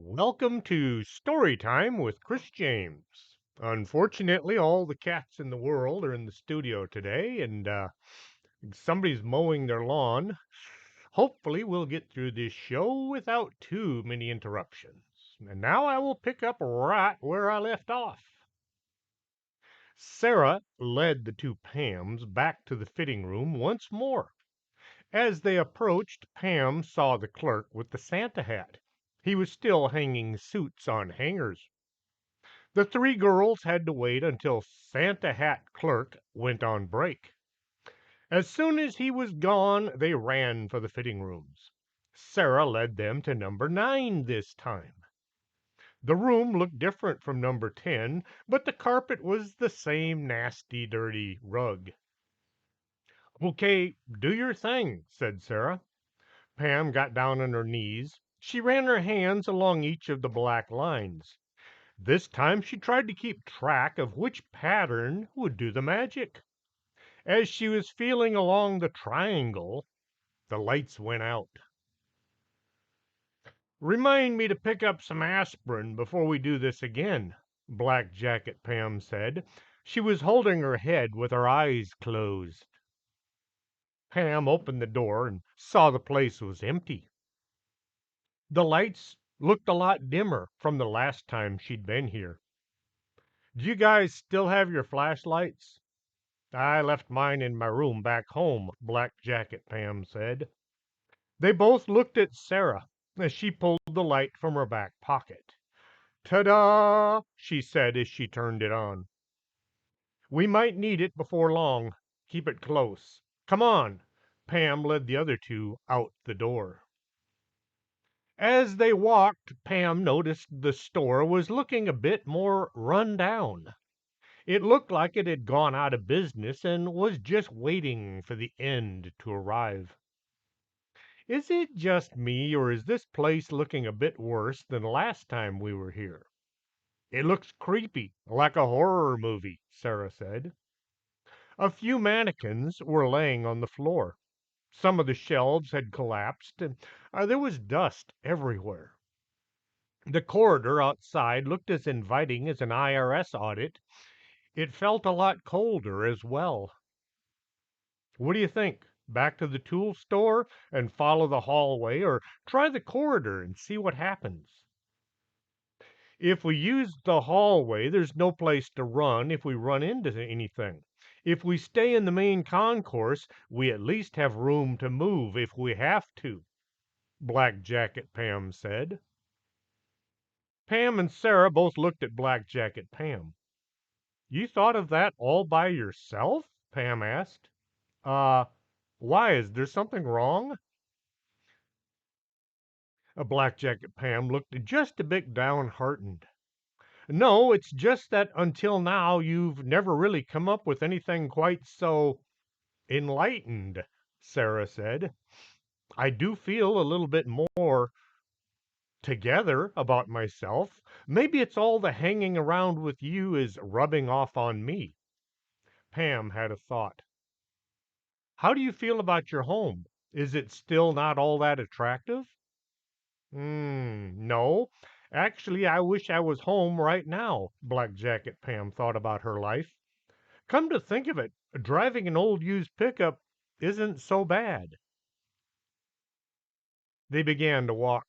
Welcome to Story Time with Chris James. Unfortunately, all the cats in the world are in the studio today, and somebody's mowing their lawn. Hopefully, we'll get through this show without too many interruptions. And now I will pick up right where I left off. Sarah led the two Pams back to the fitting room once more. As they approached, Pam saw the clerk with the Santa hat. He was still hanging suits on hangers. The three girls had to wait until Santa Hat Clerk went on break. As soon as he was gone, they ran for the fitting rooms. Sarah led them to number 9 this time. The room looked different from number 10, but the carpet was the same nasty, dirty rug. "Okay, do your thing," said Sarah. Pam got down on her knees. She ran her hands along each of the black lines. This time she tried to keep track of which pattern would do the magic. As she was feeling along the triangle, the lights went out. "Remind me to pick up some aspirin before we do this again," Black Jacket Pam said. She was holding her head with her eyes closed. Pam opened the door and saw the place was empty. The lights looked a lot dimmer from the last time she'd been here. "Do you guys still have your flashlights?" "I left mine in my room back home," Black Jacket Pam said. They both looked at Sarah as she pulled the light from her back pocket. "Ta-da!" she said as she turned it on. "We might need it before long. Keep it close. Come on." Pam led the other two out the door. As they walked, Pam noticed the store was looking a bit more run down. It looked like it had gone out of business and was just waiting for the end to arrive. "Is it just me, or is this place looking a bit worse than last time we were here?" "It looks creepy, like a horror movie," Sarah said. A few mannequins were laying on the floor. Some of the shelves had collapsed, and there was dust everywhere. The corridor outside looked as inviting as an IRS audit. It felt a lot colder as well. "What do you think? Back to the tool store and follow the hallway, or try the corridor and see what happens?" "If we use the hallway, there's no place to run if we run into anything. If we stay in the main concourse, we at least have room to move if we have to," Black Jacket Pam said. Pam and Sarah both looked at Black Jacket Pam. "You thought of that all by yourself?" Pam asked. Uh, why? Is there something wrong?" Black Jacket Pam looked just a bit downhearted. "No, it's just that until now you've never really come up with anything quite so enlightened," Sarah said. "I do feel a little bit more together about myself. Maybe it's all the hanging around with you is rubbing off on me." Pam had a thought. "How do you feel about your home? Is it still not all that attractive?" No. Actually, I wish I was home right now." Black Jacket Pam thought about her life. "Come to think of it, driving an old used pickup isn't so bad." They began to walk.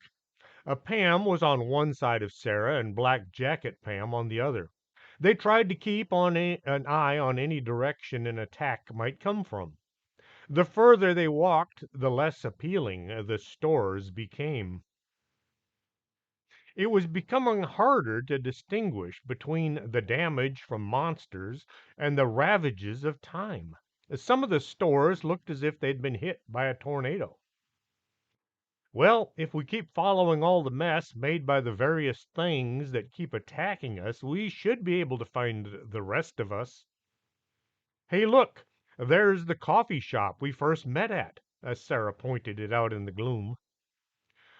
Pam was on one side of Sarah and Black Jacket Pam on the other. They tried to keep an eye on any direction an attack might come from. The further they walked, the less appealing the stores became. It was becoming harder to distinguish between the damage from monsters and the ravages of time. Some of the stores looked as if they'd been hit by a tornado. "Well, if we keep following all the mess made by the various things that keep attacking us, we should be able to find the rest of us." "Hey, look! There's the coffee shop we first met at," as Sarah pointed it out in the gloom.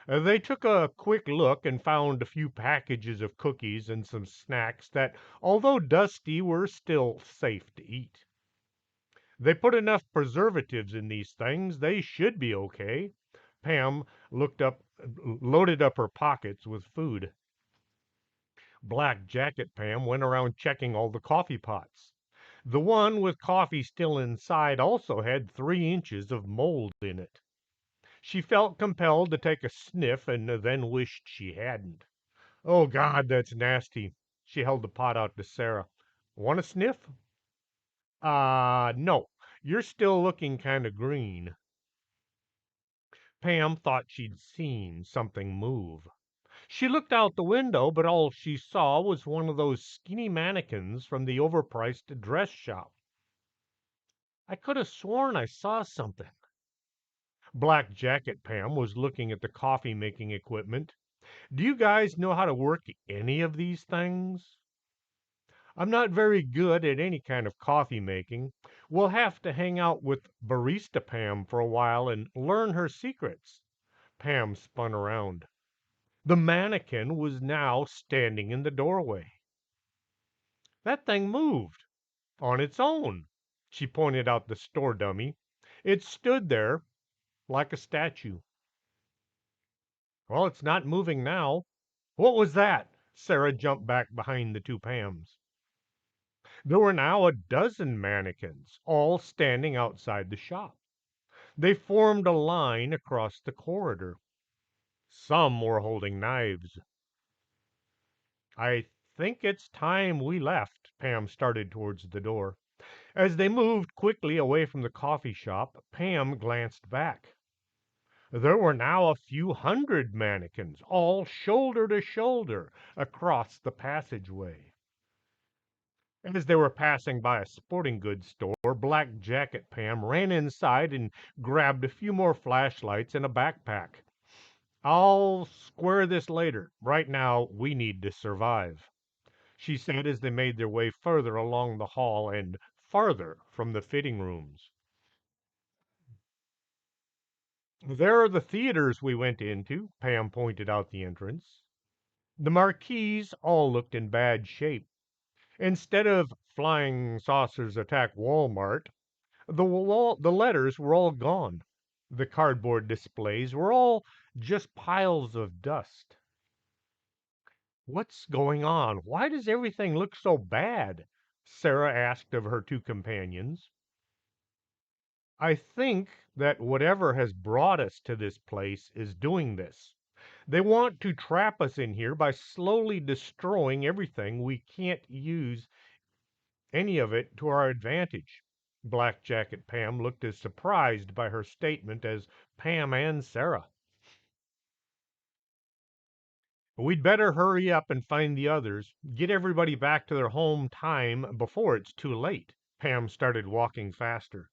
They took a quick look and found a few packages of cookies and some snacks that, although dusty, were still safe to eat. "They put enough preservatives in these things, they should be okay." Pam looked up loaded up her pockets with food. Black Jacket Pam went around checking all the coffee pots. The one with coffee still inside also had 3 inches of mold in it. She felt compelled to take a sniff and then wished she hadn't. Oh, God, that's nasty. She held the pot out to Sarah. Want a sniff? No. You're still looking kind of green. Pam thought she'd seen something move. She looked out the window, but all she saw was one of those skinny mannequins from the overpriced dress shop. I could have sworn I saw something. Black Jacket Pam was looking at the coffee making equipment. Do you guys know how to work any of these things? I'm not very good at any kind of coffee making. We'll have to hang out with Barista Pam for a while and learn her secrets. Pam spun around. The mannequin was now standing in the doorway. That thing moved on its own. She pointed out the store dummy. It stood there like a statue. Well, it's not moving now. What was that? Sarah jumped back behind the two Pams. There were now a dozen mannequins, all standing outside the shop. They formed a line across the corridor. Some were holding knives. I think it's time we left. Pam started towards the door. As they moved quickly away from the coffee shop, Pam glanced back. There were now a few hundred mannequins, all shoulder to shoulder, across the passageway. As they were passing by a sporting goods store, Black Jacket Pam ran inside and grabbed a few more flashlights and a backpack. I'll square this later. Right now, we need to survive, she said as they made their way further along the hall and farther from the fitting rooms. There are the theaters we went into, Pam pointed out the entrance. The marquees all looked in bad shape. Instead of Flying Saucers Attack Walmart, the letters were all gone. The cardboard displays were all just piles of dust. What's going on? Why does everything look so bad? Sarah asked of her two companions. I think that whatever has brought us to this place is doing this. They want to trap us in here by slowly destroying everything. We can't use any of it to our advantage. Black Jacket Pam looked as surprised by her statement as Pam and Sarah. We'd better hurry up and find the others, get everybody back to their home time before it's too late. Pam started walking faster.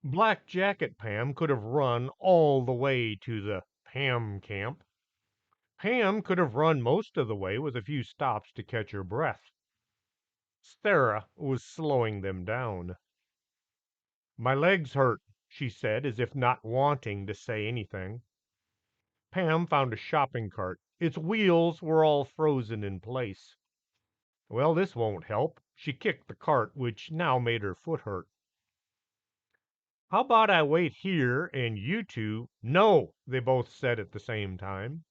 Black Jacket Pam could have run all the way to the Pam camp. Pam could have run most of the way with a few stops to catch her breath. Sarah was slowing them down. My legs hurt, she said, as if not wanting to say anything. Pam found a shopping cart. Its wheels were all frozen in place. Well, this won't help. She kicked the cart, which now made her foot hurt. How about I wait here and you two? No, they both said at the same time.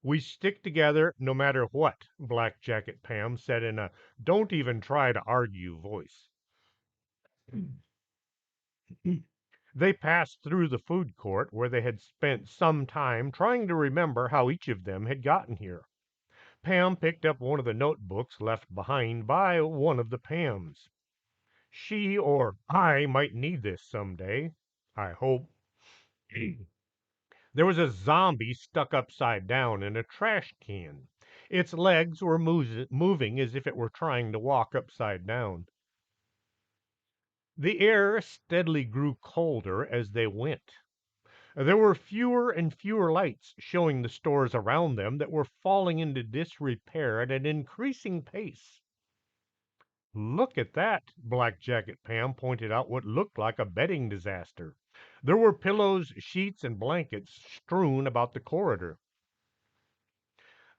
We stick together no matter what, Black Jacket Pam said in a don't even try to argue voice. They passed through the food court where they had spent some time trying to remember how each of them had gotten here. Pam picked up one of the notebooks left behind by one of the Pams. She or I might need this someday, I hope. There was a zombie stuck upside down in a trash can. Its legs were moving as if it were trying to walk upside down. The air steadily grew colder as they went. There were fewer and fewer lights showing the stores around them that were falling into disrepair at an increasing pace. Look at that! Black Jacket Pam pointed out what looked like a bedding disaster. There were pillows, sheets, and blankets strewn about the corridor.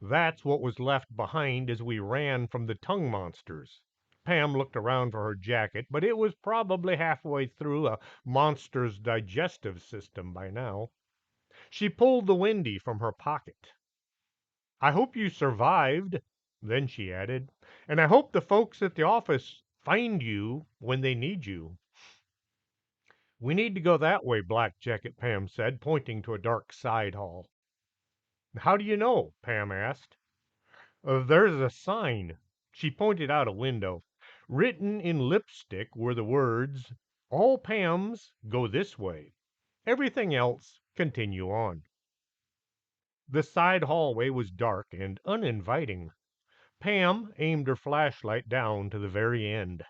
That's what was left behind as we ran from the tongue monsters. Pam looked around for her jacket, but it was probably halfway through a monster's digestive system by now. She pulled the windy from her pocket. I hope you survived, then she added, and I hope the folks at the office find you when they need you. We need to go that way, Black Jacket Pam said, pointing to a dark side hall. How do you know? Pam asked. There's a sign. She pointed out a window. Written in lipstick were the words, All Pams go this way. Everything else continue on. The side hallway was dark and uninviting. Pam aimed her flashlight down to the very end.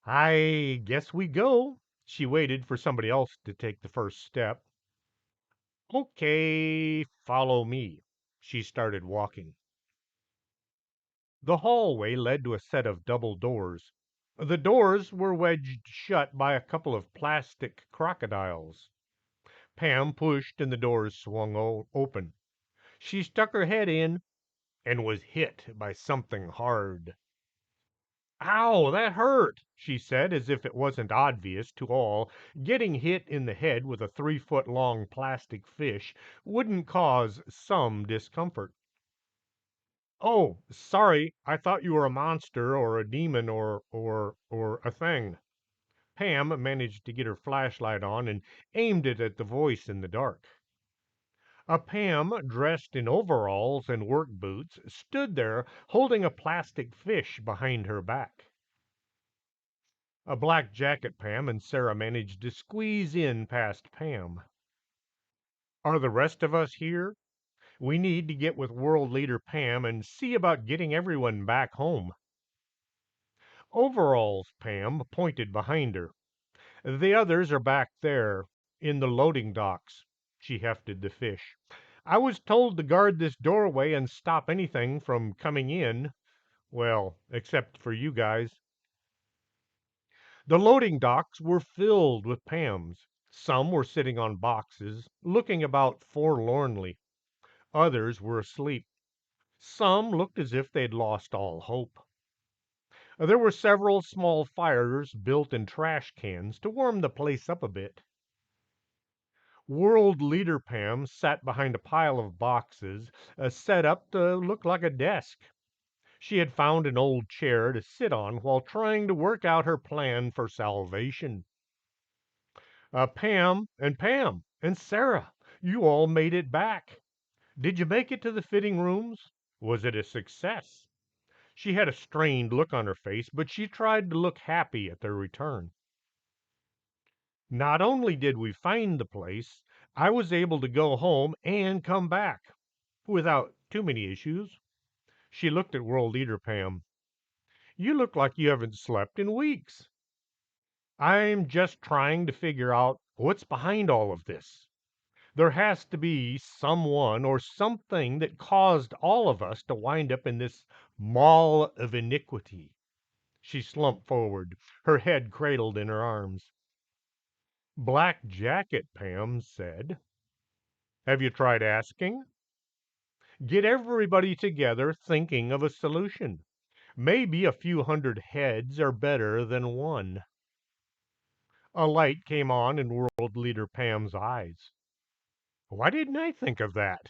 I guess we go. She waited for somebody else to take the first step. Okay, follow me. She started walking. The hallway led to a set of double doors. The doors were wedged shut by a couple of plastic crocodiles. Pam pushed and the doors swung open. She stuck her head in and was hit by something hard. Ow, that hurt, she said, as if it wasn't obvious to all. Getting hit in the head with a 3-foot long plastic fish wouldn't cause some discomfort. Oh, sorry, I thought you were a monster or a demon or a thing. Pam managed to get her flashlight on and aimed it at the voice in the dark. A Pam, dressed in overalls and work boots, stood there holding a plastic fish behind her back. A Black Jacket Pam and Sarah managed to squeeze in past Pam. Are the rest of us here? We need to get with World Leader Pam and see about getting everyone back home. Overalls Pam pointed behind her. The others are back there in the loading docks. She hefted the fish. I was told to guard this doorway and stop anything from coming in. Well, except for you guys. The loading docks were filled with Pams. Some were sitting on boxes, looking about forlornly. Others were asleep. Some looked as if they'd lost all hope. There were several small fires built in trash cans to warm the place up a bit. World Leader Pam sat behind a pile of boxes, set up to look like a desk. She had found an old chair to sit on while trying to work out her plan for salvation. Pam and Sarah, you all made it back. Did you make it to the fitting rooms? Was it a success? She had a strained look on her face, but she tried to look happy at their return. Not only did we find the place, I was able to go home and come back without too many issues. She looked at World Leader Pam. You look like you haven't slept in weeks. I'm just trying to figure out what's behind all of this. There has to be someone or something that caused all of us to wind up in this maw of iniquity. She slumped forward, her head cradled in her arms. Black Jacket, Pam said. Have you tried asking? Get everybody together thinking of a solution. Maybe a few hundred heads are better than one. A light came on in World Leader Pam's eyes. Why didn't I think of that?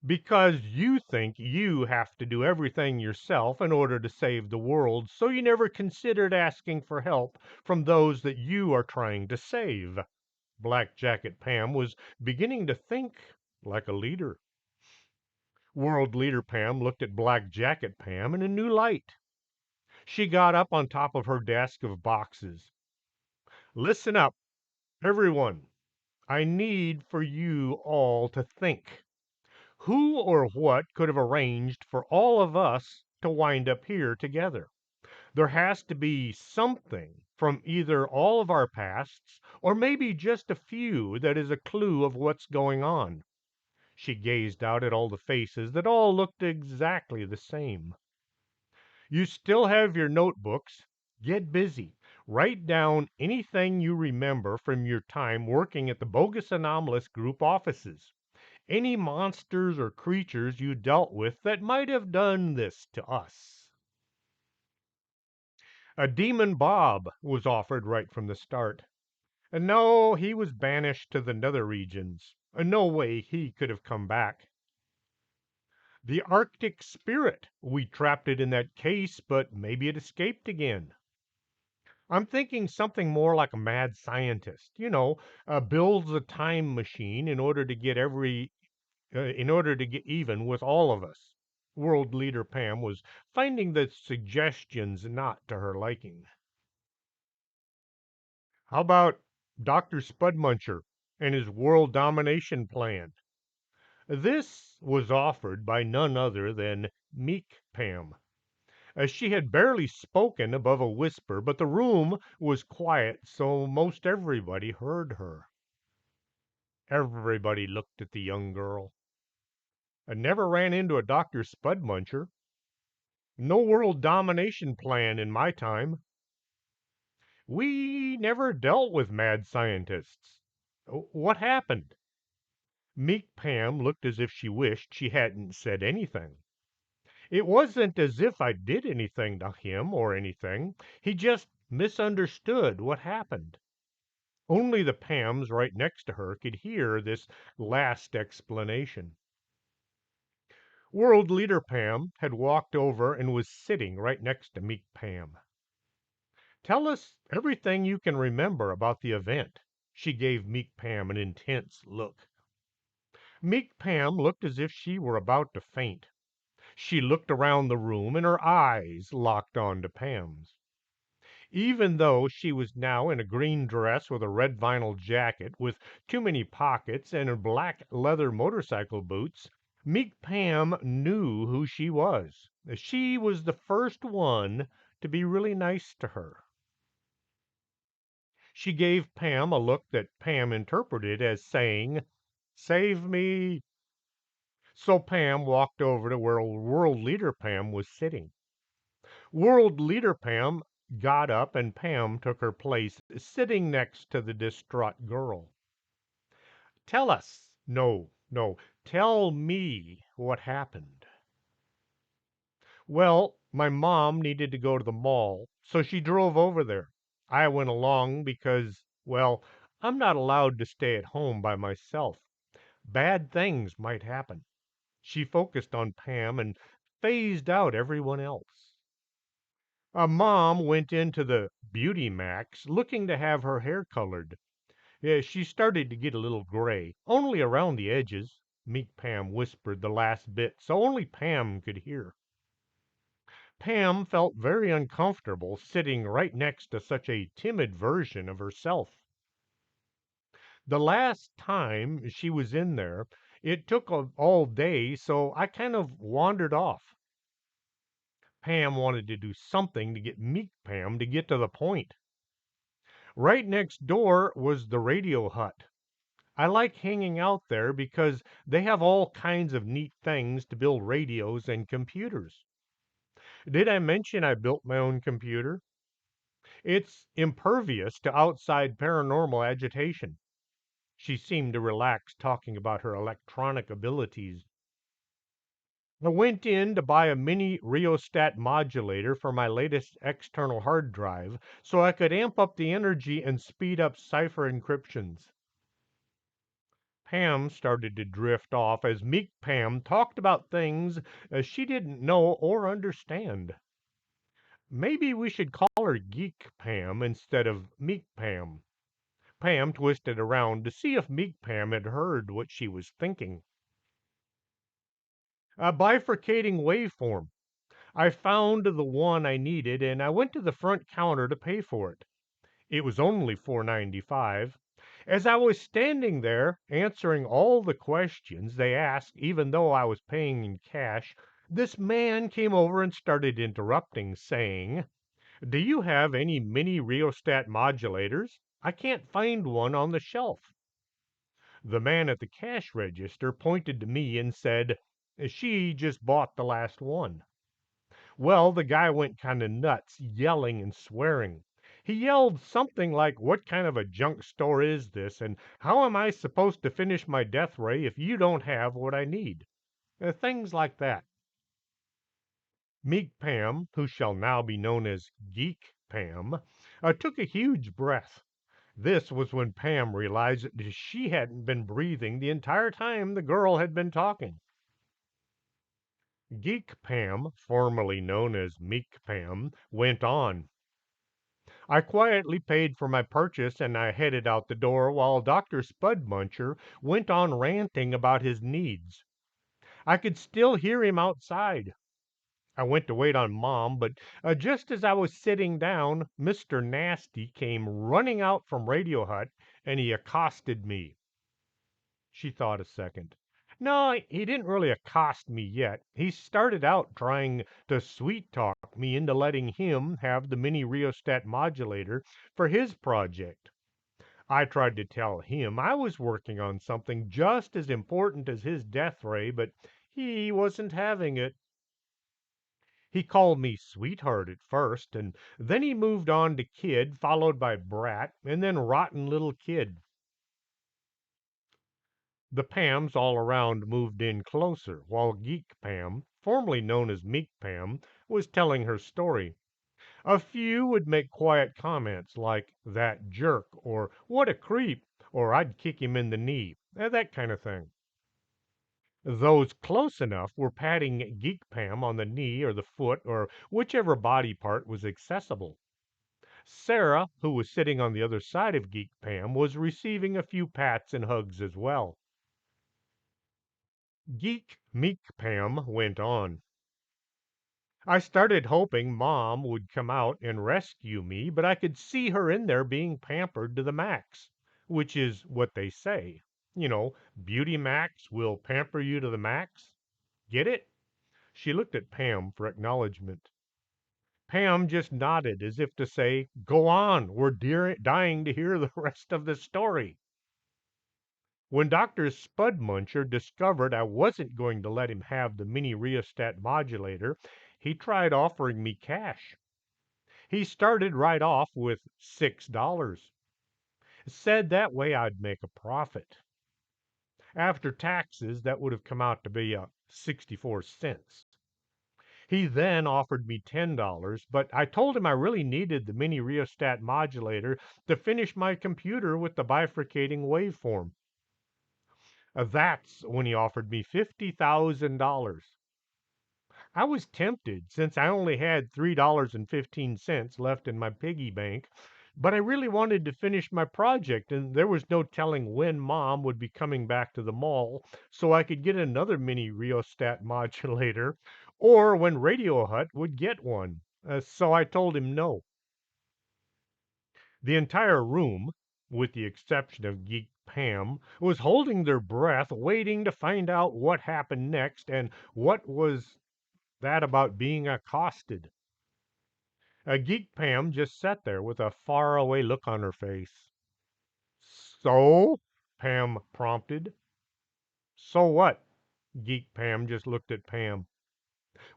Because you think you have to do everything yourself in order to save the world, so you never considered asking for help from those that you are trying to save. Black Jacket Pam was beginning to think like a leader. World Leader Pam looked at Black Jacket Pam in a new light. She got up on top of her desk of boxes. Listen up, everyone. I need for you all to think. Who or what could have arranged for all of us to wind up here together? There has to be something from either all of our pasts or maybe just a few that is a clue of what's going on. She gazed out at all the faces that all looked exactly the same. You still have your notebooks. Get busy. Write down anything you remember from your time working at the Bogus Anomalous Group offices. Any monsters or creatures you dealt with that might have done this to us. A demon Bob was offered right from the start. And no, he was banished to the nether regions. No way he could have come back. The Arctic spirit. We trapped it in that case, but maybe it escaped again. I'm thinking something more like a mad scientist, builds a time machine in order to get even with all of us. World leader Pam was finding the suggestions not to her liking. How about Dr. Spudmuncher and his world domination plan? This was offered by none other than Meek Pam. She had barely spoken above a whisper, but the room was quiet, so most everybody heard her. Everybody looked at the young girl. I never ran into a Dr. Spudmuncher. No world domination plan in my time. We never dealt with mad scientists. What happened? Meek Pam looked as if she wished she hadn't said anything. It wasn't as if I did anything to him or anything. He just misunderstood what happened. Only the Pams right next to her could hear this last explanation. World leader Pam had walked over and was sitting right next to Meek Pam. Tell us everything you can remember about the event. She gave Meek Pam an intense look. Meek Pam looked as if she were about to faint. She looked around the room and her eyes locked on to Pam's. Even though she was now in a green dress with a red vinyl jacket with too many pockets and her black leather motorcycle boots, Meek Pam knew who she was. She was the first one to be really nice to her. She gave Pam a look that Pam interpreted as saying, "Save me." So Pam walked over to where World Leader Pam was sitting. World Leader Pam got up and Pam took her place, sitting next to the distraught girl. Tell us. No, no. Tell me what happened. Well, my mom needed to go to the mall, so she drove over there. I went along because, well, I'm not allowed to stay at home by myself. Bad things might happen. She focused on Pam and phased out everyone else. Mom went into the Beauty Max looking to have her hair colored. Yeah, she started to get a little gray, only around the edges. Meek Pam whispered the last bit so only Pam could hear. Pam felt very uncomfortable sitting right next to such a timid version of herself. The last time she was in there, it took all day, so I kind of wandered off. Pam wanted to do something to get Meek Pam to get to the point. Right next door was the radio hut. I like hanging out there because they have all kinds of neat things to build radios and computers. Did I mention I built my own computer? It's impervious to outside paranormal agitation. She seemed to relax talking about her electronic abilities. I went in to buy a mini rheostat modulator for my latest external hard drive so I could amp up the energy and speed up cipher encryptions. Pam started to drift off as Meek Pam talked about things she didn't know or understand. Maybe we should call her Geek Pam instead of Meek Pam. Pam twisted around to see if Meek Pam had heard what she was thinking. A bifurcating waveform. I found the one I needed and I went to the front counter to pay for it. It was only $4.95. As I was standing there answering all the questions they asked, even though I was paying in cash, this man came over and started interrupting, saying, "Do you have any mini rheostat modulators? I can't find one on the shelf." The man at the cash register pointed to me and said, "She just bought the last one." Well, the guy went kind of nuts, yelling and swearing. He yelled something like, "What kind of a junk store is this? And how am I supposed to finish my death ray if you don't have what I need?" Things like that. Meek Pam, who shall now be known as Geek Pam, took a huge breath. This was when Pam realized that she hadn't been breathing the entire time the girl had been talking. Geek Pam, formerly known as Meek Pam, went on. I quietly paid for my purchase and I headed out the door while Dr. Spudmuncher went on ranting about his needs. I could still hear him outside. I went to wait on Mom, but just as I was sitting down, Mr. Nasty came running out from Radio Hut and he accosted me. She thought a second. No, he didn't really accost me yet. He started out trying to sweet talk me into letting him have the mini rheostat modulator for his project. I tried to tell him I was working on something just as important as his death ray, but he wasn't having it. He called me sweetheart at first, and then he moved on to kid, followed by brat, and then rotten little kid. The Pams all around moved in closer, while Geek Pam, formerly known as Meek Pam, was telling her story. A few would make quiet comments like, that jerk, or what a creep, or I'd kick him in the knee, that kind of thing. Those close enough were patting Geek Pam on the knee or the foot or whichever body part was accessible. Sarah, who was sitting on the other side of Geek Pam, was receiving a few pats and hugs as well. Geek Meek Pam went on. I started hoping Mom would come out and rescue me, but I could see her in there being pampered to the max, which is what they say. Beauty Max will pamper you to the max. Get it? She looked at Pam for acknowledgement. Pam just nodded as if to say, go on, we're dying to hear the rest of the story. When Dr. Spudmuncher discovered I wasn't going to let him have the mini rheostat modulator, he tried offering me cash. He started right off with $6. Said that way I'd make a profit. After taxes, that would have come out to be 64 cents. He then offered me $10, but I told him I really needed the mini rheostat modulator to finish my computer with the bifurcating waveform. That's when he offered me $50,000. I was tempted since I only had $3.15 left in my piggy bank, but I really wanted to finish my project and there was no telling when Mom would be coming back to the mall so I could get another mini rheostat modulator or when Radio Hut would get one. So I told him no. The entire room, with the exception of Geek Pam, was holding their breath, waiting to find out what happened next and what was that about being accosted. Geek Pam just sat there with a faraway look on her face. So? Pam prompted. So what? Geek Pam just looked at Pam.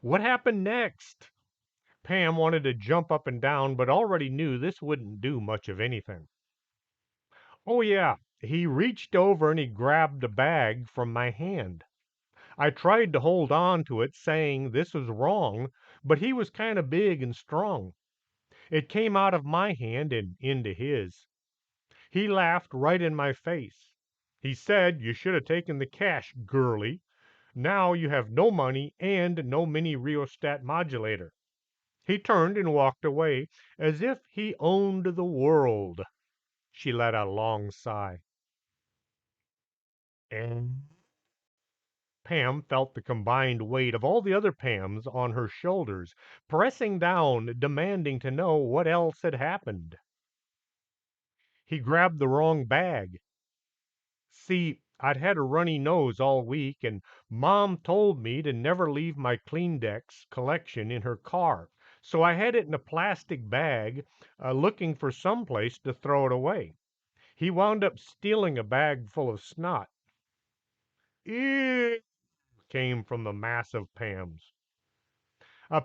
What happened next? Pam wanted to jump up and down, but already knew this wouldn't do much of anything. Oh, yeah, he reached over and he grabbed a bag from my hand. I tried to hold on to it, saying this was wrong, but he was kind of big and strong. It came out of my hand and into his. He laughed right in my face. He said, you should have taken the cash, girlie. Now you have no money and no mini rheostat modulator. He turned and walked away as if he owned the world. She let out a long sigh. And Pam felt the combined weight of all the other Pams on her shoulders, pressing down, demanding to know what else had happened. He grabbed the wrong bag. See, I'd had a runny nose all week, and Mom told me to never leave my Kleenex collection in her car. So I had it in a plastic bag, looking for some place to throw it away. He wound up stealing a bag full of snot. Ew, came from the mass of Pams.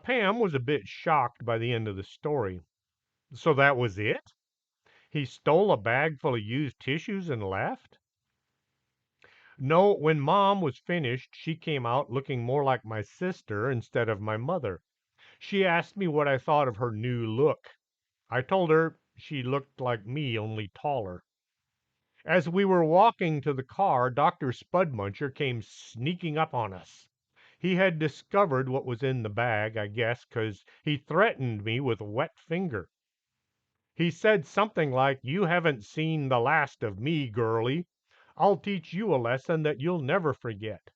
Pam was a bit shocked by the end of the story. So that was it? He stole a bag full of used tissues and left? No, when Mom was finished, she came out looking more like my sister instead of my mother. She asked me what I thought of her new look. I told her She looked like me, only taller. As we were walking to the car, Dr. Spudmuncher came sneaking up on us. He had discovered what was in the bag, I guess, 'cause he threatened me with a wet finger. He said something like, "You haven't seen the last of me, girlie. I'll teach you a lesson that you'll never forget."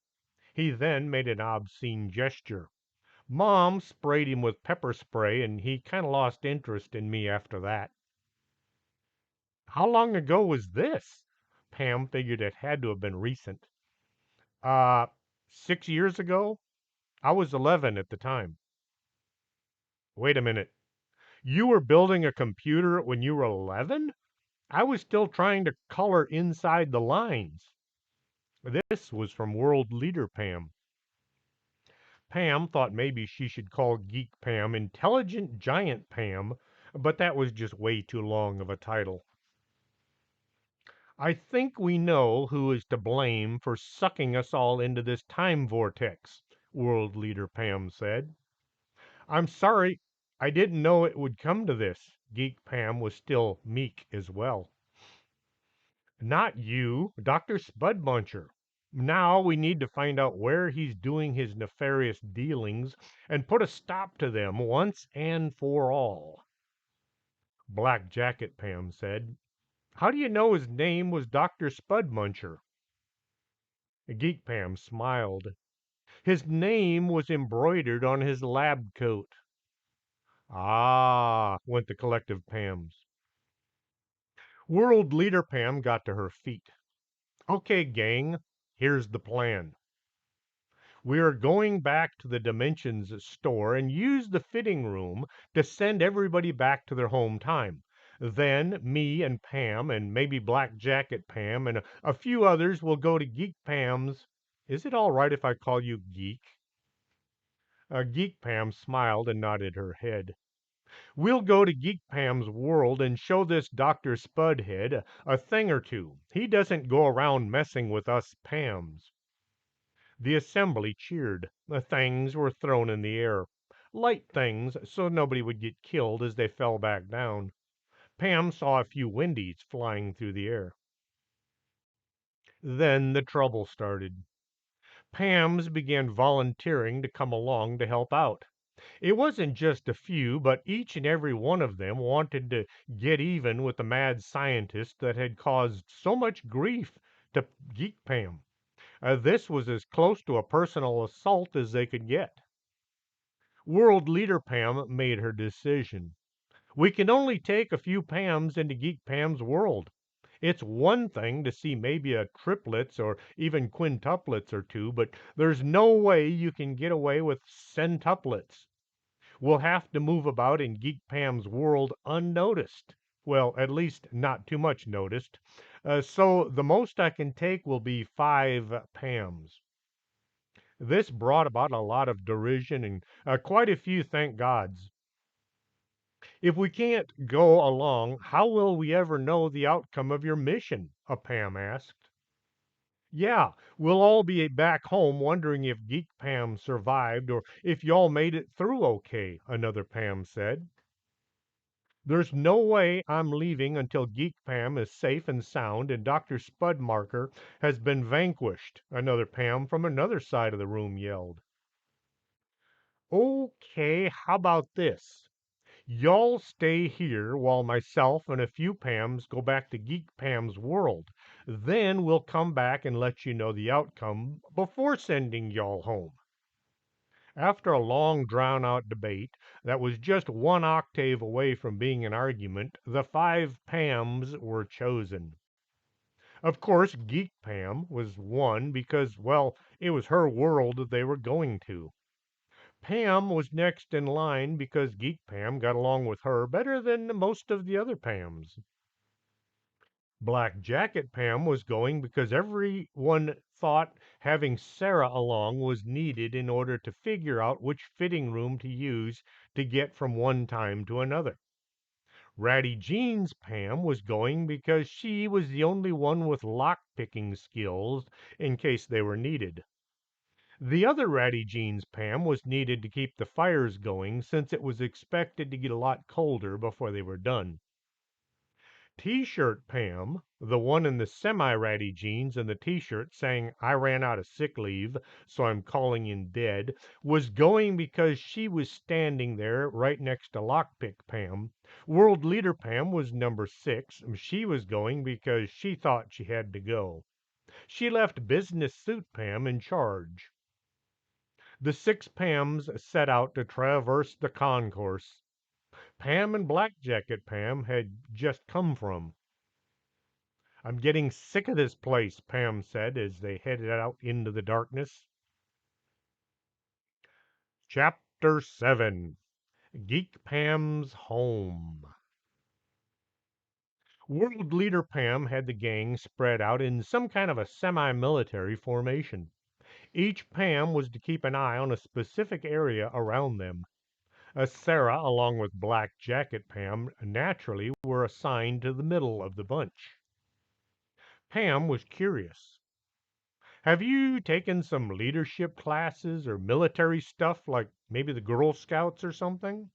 He then made an obscene gesture. Mom sprayed him with pepper spray, and he kind of lost interest in me after that. How long ago was this? Pam figured it had to have been recent. Uh, 6 years ago? I was 11 at the time. Wait a minute. You were building a computer when you were 11? I was still trying to color inside the lines. This was from World Leader Pam. Pam thought maybe she should call Geek Pam Intelligent Giant Pam, but that was just way too long of a title. "I think we know who is to blame for sucking us all into this time vortex," World Leader Pam said. "I'm sorry. I didn't know it would come to this." Geek Pam was still meek as well. "Not you, Dr. Spudmuncher. Now we need to find out where he's doing his nefarious dealings and put a stop to them once and for all." Black Jacket Pam said, "How do you know his name was Dr. Spudmuncher?" Geek Pam smiled. "His name was embroidered on his lab coat." "Ah," went the collective Pams. World Leader Pam got to her feet. "Okay, gang, here's the plan. We are going back to the Dimensions store and use the fitting room to send everybody back to their home time. Then me and Pam and maybe Black Jacket Pam and a few others will go to Geek Pam's. Is it all right if I call you Geek?" Geek Pam smiled and nodded her head. "We'll go to Geek Pam's world and show this Dr. Spudhead a thing or two. He doesn't go around messing with us Pams." The assembly cheered. The things were thrown in the air. Light things, so nobody would get killed as they fell back down. Pam saw a few Wendies flying through the air. Then the trouble started. Pams began volunteering to come along to help out. It wasn't just a few, but each and every one of them wanted to get even with the mad scientist that had caused so much grief to Geek Pam. This was as close to a personal assault as they could get. World Leader Pam made her decision. "We can only take a few Pams into Geek Pam's world. It's one thing to see maybe a triplets or even quintuplets or two, but there's no way you can get away with centuplets. We'll have to move about in Geek Pam's world unnoticed. Well, at least not too much noticed. So the most I can take will be 5 Pams." This brought about a lot of derision and quite a few thank gods. "If we can't go along, how will we ever know the outcome of your mission?" a Pam asked. "Yeah, we'll all be back home wondering if Geek Pam survived or if y'all made it through okay," another Pam said. "There's no way I'm leaving until Geek Pam is safe and sound and Dr. Spudmarker has been vanquished," another Pam from another side of the room yelled. "Okay, how about this? Y'all stay here while myself and a few Pams go back to Geek Pam's world. Then we'll come back and let you know the outcome before sending y'all home." After a long, drawn out debate that was just one octave away from being an argument, the 5 Pams were chosen. Of course, Geek Pam was one because, well, it was her world they were going to. Pam was next in line because Geek Pam got along with her better than most of the other Pams. Black Jacket Pam was going because everyone thought having Sarah along was needed in order to figure out which fitting room to use to get from one time to another. Ratty Jeans Pam was going because she was the only one with lock picking skills in case they were needed. The other Ratty Jeans Pam was needed to keep the fires going since it was expected to get a lot colder before they were done. T-shirt Pam, the one in the semi-ratty jeans and the T-shirt saying I ran out of sick leave, so I'm calling in dead, was going because she was standing there right next to Lockpick Pam. World Leader Pam was number 6. She was going because she thought she had to go. She left Business Suit Pam in charge. The 6 Pams set out to traverse the concourse Pam and Black Jacket Pam had just come from. I'm getting sick of this place, Pam said as they headed out into the darkness. Chapter 7 Geek Pam's Home. World Leader Pam had the gang spread out in some kind of a semi military formation. Each Pam was to keep an eye on a specific area around them. Sarah, along with Black Jacket Pam, naturally were assigned to the middle of the bunch. Pam was curious. Have you taken some leadership classes or military stuff like maybe the Girl Scouts or something?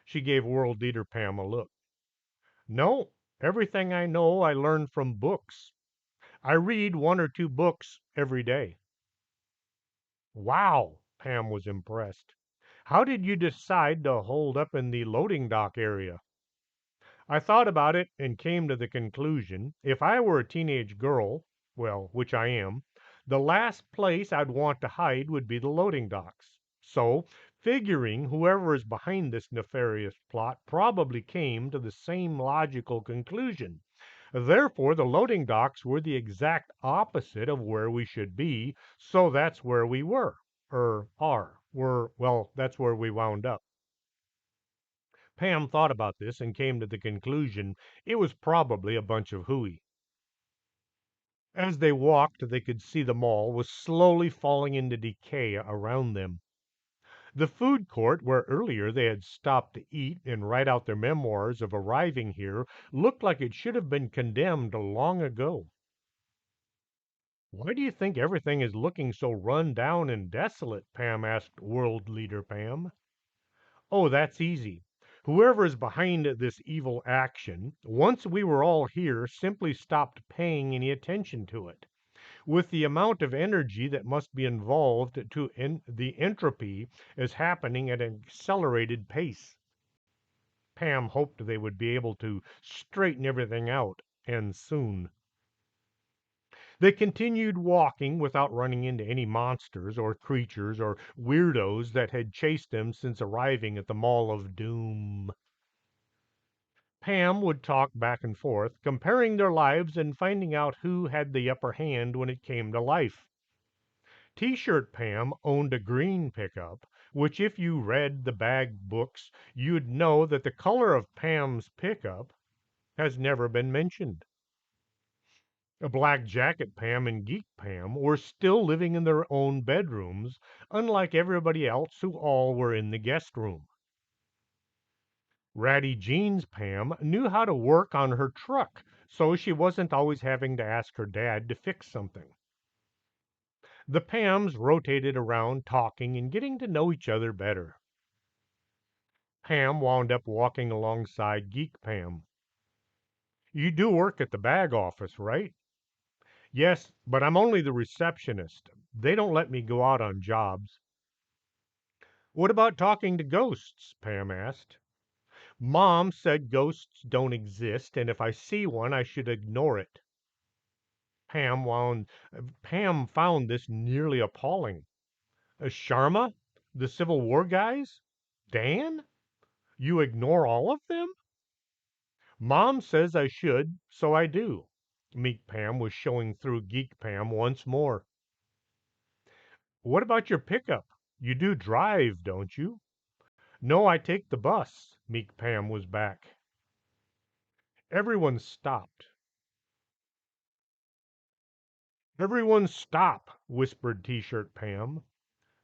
She gave World Leader Pam a look. No, everything I know I learned from books. I read 1 or 2 books every day. Wow, Pam was impressed. How did you decide to hold up in the loading dock area? I thought about it and came to the conclusion if I were a teenage girl, well, which I am, the last place I'd want to hide would be the loading docks. So, figuring whoever is behind this nefarious plot probably came to the same logical conclusion. Therefore, the loading docks were the exact opposite of where we should be, so that's where we were, or are. Well, that's where we wound up. Pam thought about this and came to the conclusion it was probably a bunch of hooey. As they walked, they could see the mall was slowly falling into decay around them. The food court, where earlier they had stopped to eat and write out their memoirs of arriving here, looked like it should have been condemned long ago. Why do you think everything is looking so run down and desolate? Pam asked World Leader Pam. Oh, that's easy. Whoever is behind this evil action, once we were all here, simply stopped paying any attention to it. With the amount of energy that must be involved the entropy is happening at an accelerated pace. Pam hoped they would be able to straighten everything out, and soon. They continued walking without running into any monsters or creatures or weirdos that had chased them since arriving at the Mall of Doom. Pam would talk back and forth, comparing their lives and finding out who had the upper hand when it came to life. T-shirt Pam owned a green pickup, which if you read the bag books, you'd know that the color of Pam's pickup has never been mentioned. A Black Jacket Pam and Geek Pam were still living in their own bedrooms, unlike everybody else who all were in the guest room. Ratty Jeans Pam knew how to work on her truck, so she wasn't always having to ask her dad to fix something. The Pams rotated around talking and getting to know each other better. Pam wound up walking alongside Geek Pam. You do work at the bag office, right? Yes, but I'm only the receptionist. They don't let me go out on jobs. What about talking to ghosts? Pam asked. Mom said ghosts don't exist, and if I see one, I should ignore it. Pam wound Pam found this nearly appalling. Sharma? The Civil War guys? Dan? You ignore all of them? Mom says I should, so I do. Meek Pam was showing through Geek Pam once more. What about your pickup? You do drive, don't you? No, I take the bus. Meek Pam was back. Everyone stopped. Everyone stop, whispered T-shirt Pam.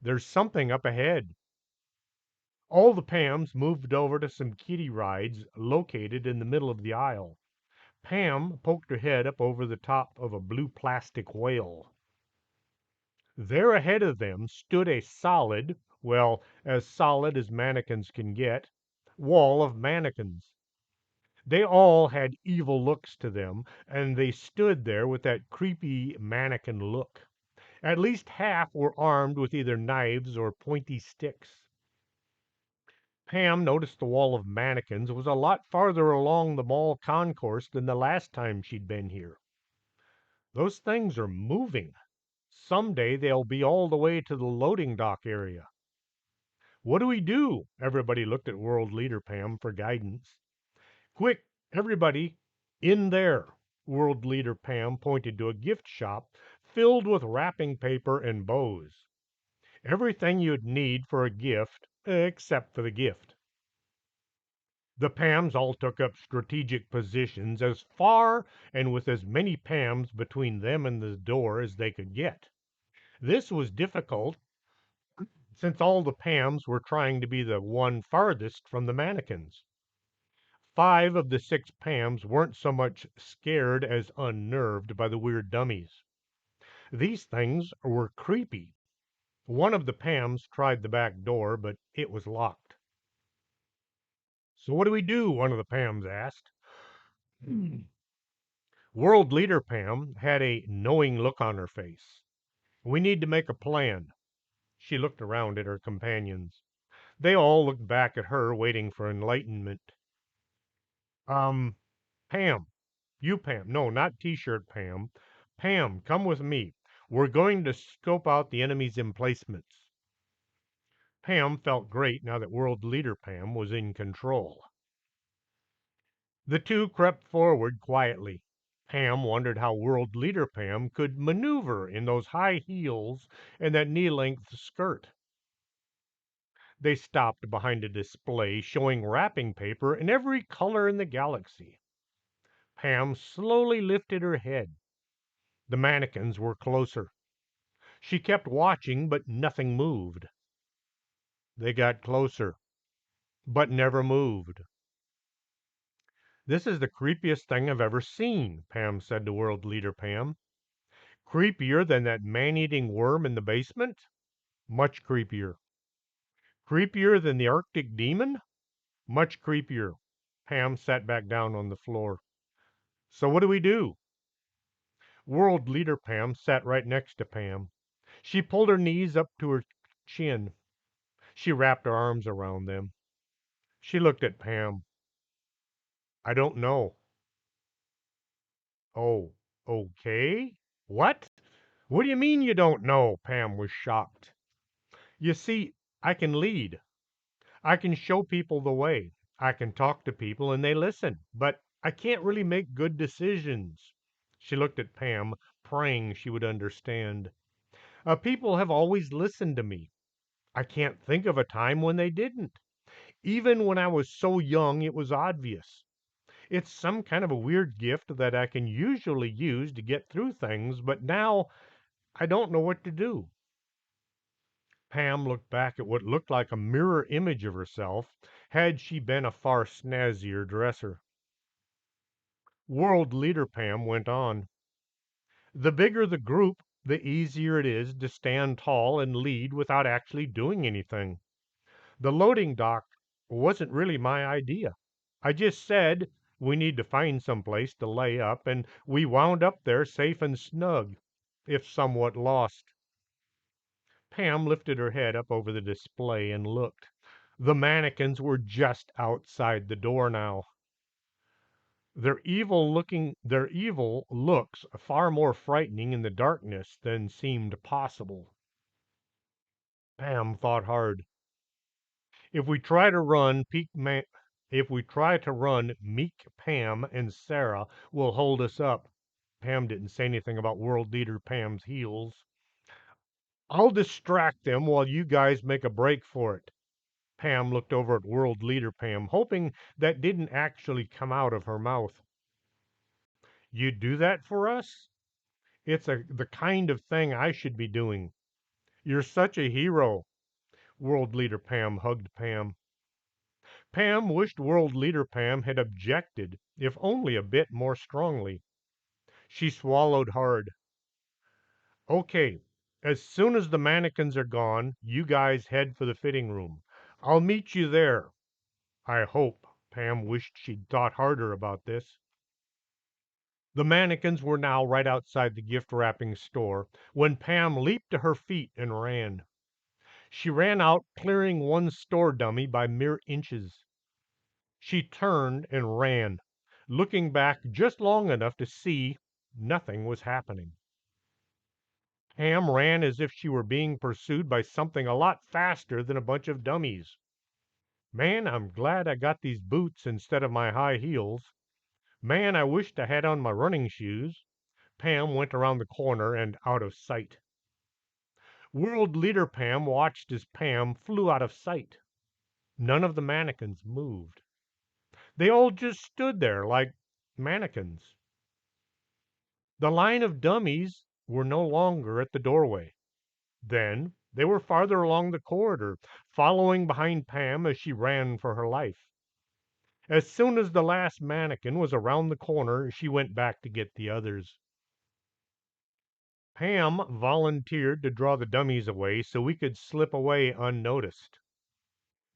There's something up ahead. All the Pams moved over to some kiddie rides located in the middle of the aisle. Pam poked her head up over the top of a blue plastic whale. There ahead of them stood a solid, well, as solid as mannequins can get, wall of mannequins. They all had evil looks to them, and they stood there with that creepy mannequin look. At least half were armed with either knives or pointy sticks. Pam noticed the wall of mannequins was a lot farther along the mall concourse than the last time she'd been here. Those things are moving. Someday they'll be all the way to the loading dock area. What do we do? Everybody looked at World Leader Pam for guidance. Quick, everybody, in there. World Leader Pam pointed to a gift shop filled with wrapping paper and bows. Everything you'd need for a gift, except for the gift. The Pams all took up strategic positions as far and with as many Pams between them and the door as they could get. This was difficult since all the Pams were trying to be the one farthest from the mannequins. 5 of the 6 Pams weren't so much scared as unnerved by the weird dummies. These things were creepy. One of the Pams tried the back door, but it was locked. So what do we do? One of the Pams asked. World Leader Pam had a knowing look on her face. We need to make a plan. She looked around at her companions. They all looked back at her, waiting for enlightenment. Um, Pam, you Pam. No, not T-shirt Pam. Pam, come with me. We're going to scope out the enemy's emplacements. Pam felt great now that World Leader Pam was in control. The two crept forward quietly. Pam wondered how World Leader Pam could maneuver in those high heels and that knee-length skirt. They stopped behind a display showing wrapping paper in every color in the galaxy. Pam slowly lifted her head. The mannequins were closer. She kept watching, but nothing moved. They got closer, but never moved. This is the creepiest thing I've ever seen, Pam said to World Leader Pam. Creepier than that man-eating worm in the basement? Much creepier. Creepier than the Arctic demon? Much creepier. Pam sat back down on the floor. So what do we do? World Leader Pam sat right next to Pam. She pulled her knees up to her chin. She wrapped her arms around them. She looked at Pam. I don't know. Oh, okay. What? What do you mean you don't know? Pam was shocked. You see, I can lead. I can show people the way. I can talk to people and they listen, but I can't really make good decisions. She looked at Pam, praying she would understand. People have always listened to me. I can't think of a time when they didn't. Even when I was so young, it was obvious. It's some kind of a weird gift that I can usually use to get through things, but now I don't know what to do. Pam looked back at what looked like a mirror image of herself, had she been a far snazzier dresser. World Leader Pam went on. The bigger the group, the easier it is to stand tall and lead without actually doing anything. The loading dock wasn't really my idea. I just said we need to find some place to lay up, and we wound up there safe and snug, if somewhat lost. Pam lifted her head up over the display and looked. The mannequins were just outside the door now. Their evil looks far more frightening in the darkness than seemed possible. Pam thought hard. If we try to run, if we try to run, Meek Pam and Sarah will hold us up. Pam didn't say anything about World Leader Pam's heels. I'll distract them while you guys make a break for it. Pam looked over at World Leader Pam, hoping that didn't actually come out of her mouth. You'd do that for us? It's the kind of thing I should be doing. You're such a hero. World Leader Pam hugged Pam. Pam wished World Leader Pam had objected, if only a bit more strongly. She swallowed hard. Okay, as soon as the mannequins are gone, you guys head for the fitting room. I'll meet you there. I hope, Pam wished she'd thought harder about this. The mannequins were now right outside the gift wrapping store when Pam leaped to her feet and ran. She ran out, clearing one store dummy by mere inches. She turned and ran, looking back just long enough to see nothing was happening. Pam ran as if she were being pursued by something a lot faster than a bunch of dummies. Man, I'm glad I got these boots instead of my high heels. Man, I wished I had on my running shoes. Pam went around the corner and out of sight. World Leader Pam watched as Pam flew out of sight. None of the mannequins moved. They all just stood there like mannequins. The line of dummies were no longer at the doorway. Then they were farther along the corridor, following behind Pam as she ran for her life. As soon as the last mannequin was around the corner, she went back to get the others. Pam volunteered to draw the dummies away so we could slip away unnoticed.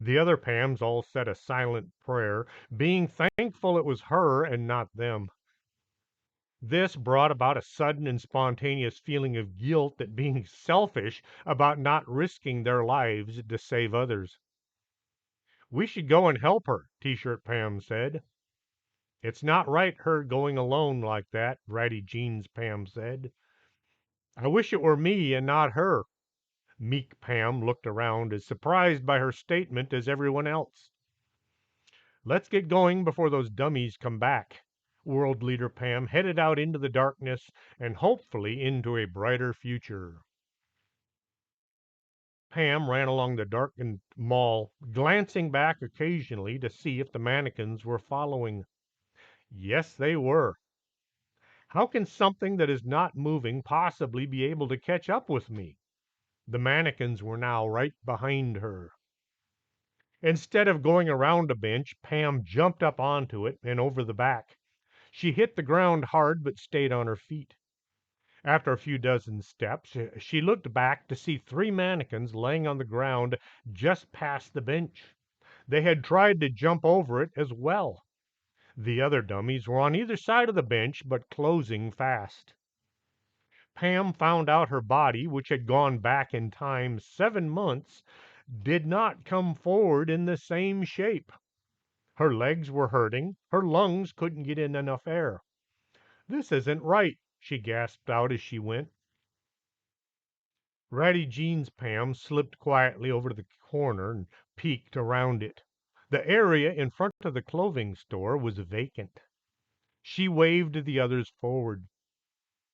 The other Pams all said a silent prayer, being thankful it was her and not them. This brought about a sudden and spontaneous feeling of guilt at being selfish about not risking their lives to save others. We should go and help her, T-shirt Pam said. It's not right her going alone like that, Ratty Jeans Pam said. I wish it were me and not her. Meek Pam looked around as surprised by her statement as everyone else. Let's get going before those dummies come back. World Leader Pam headed out into the darkness and hopefully into a brighter future. Pam ran along the darkened mall, glancing back occasionally to see if the mannequins were following. Yes, they were. How can something that is not moving possibly be able to catch up with me? The mannequins were now right behind her. Instead of going around a bench, Pam jumped up onto it and over the back. She hit the ground hard but stayed on her feet. After a few dozen steps, she looked back to see three mannequins laying on the ground just past the bench. They had tried to jump over it as well. The other dummies were on either side of the bench, but closing fast. Pam found out her body, which had gone back in time 7 months, did not come forward in the same shape. Her legs were hurting. Her lungs couldn't get in enough air. This isn't right, she gasped out as she went. Ratty Jeans Pam slipped quietly over to the corner and peeked around it. The area in front of the clothing store was vacant. She waved the others forward.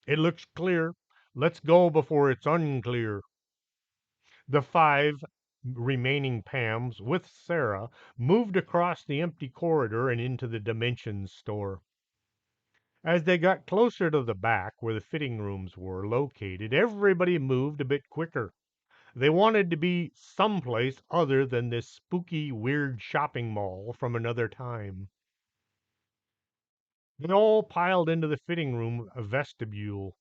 It looks clear. Let's go before it's unclear. The five remaining Pams, with Sarah, moved across the empty corridor and into the Dimensions store. As they got closer to the back, where the fitting rooms were located, everybody moved a bit quicker. They wanted to be someplace other than this spooky, weird shopping mall from another time. They all piled into the fitting room vestibule.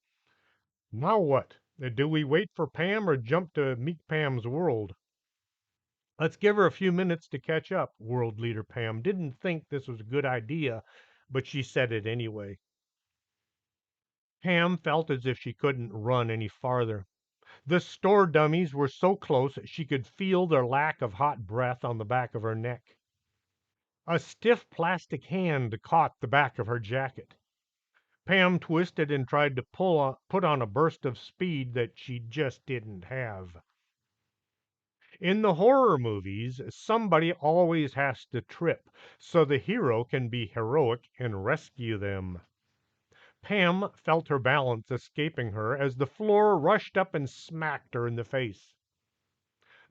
Now what? Do we wait for Pam or jump to Meek Pam's world? Let's give her a few minutes to catch up. World Leader Pam didn't think this was a good idea, but she said it anyway. Pam felt as if she couldn't run any farther. The store dummies were so close she could feel their lack of hot breath on the back of her neck. A stiff plastic hand caught the back of her jacket. Pam twisted and tried to put on a burst of speed that she just didn't have. In the horror movies, somebody always has to trip so the hero can be heroic and rescue them. Pam felt her balance escaping her as the floor rushed up and smacked her in the face.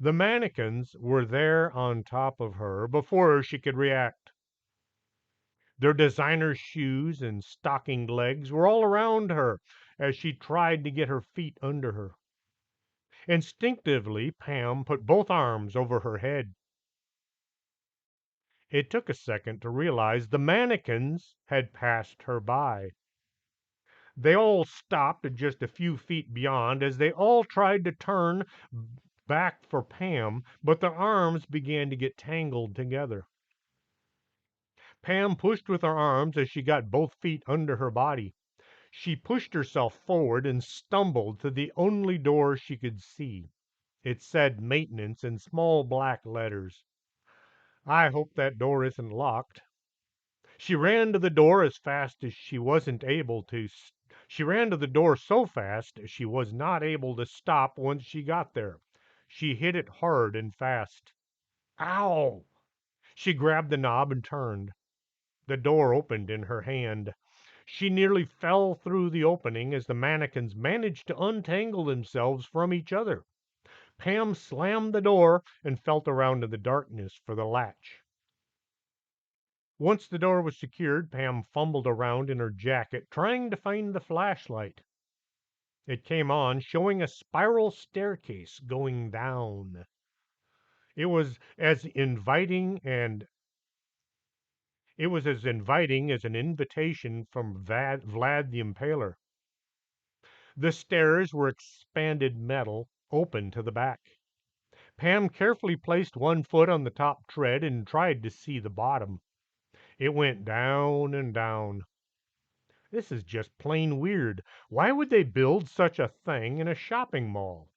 The mannequins were there on top of her before she could react. Their designer shoes and stockinged legs were all around her as she tried to get her feet under her. Instinctively, Pam put both arms over her head. It took a second to realize the mannequins had passed her by. They all stopped just a few feet beyond as they all tried to turn back for Pam, but their arms began to get tangled together. Pam pushed with her arms as she got both feet under her body. She pushed herself forward and stumbled to the only door she could see. It said maintenance in small black letters. I hope that door isn't locked. She ran to the door as fast as she wasn't able to. She ran to the door so fast she was not able to stop once she got there. She hit it hard and fast. Ow! She grabbed the knob and turned. The door opened in her hand. She nearly fell through the opening as the mannequins managed to untangle themselves from each other. Pam slammed the door and felt around in the darkness for the latch. Once the door was secured, Pam fumbled around in her jacket, trying to find the flashlight. It came on, showing a spiral staircase going down. It was as inviting and it was as inviting as an invitation from Vlad the Impaler. The stairs were expanded metal, open to the back. Pam carefully placed one foot on the top tread and tried to see the bottom. It went down and down. This is just plain weird. Why would they build such a thing in a shopping mall?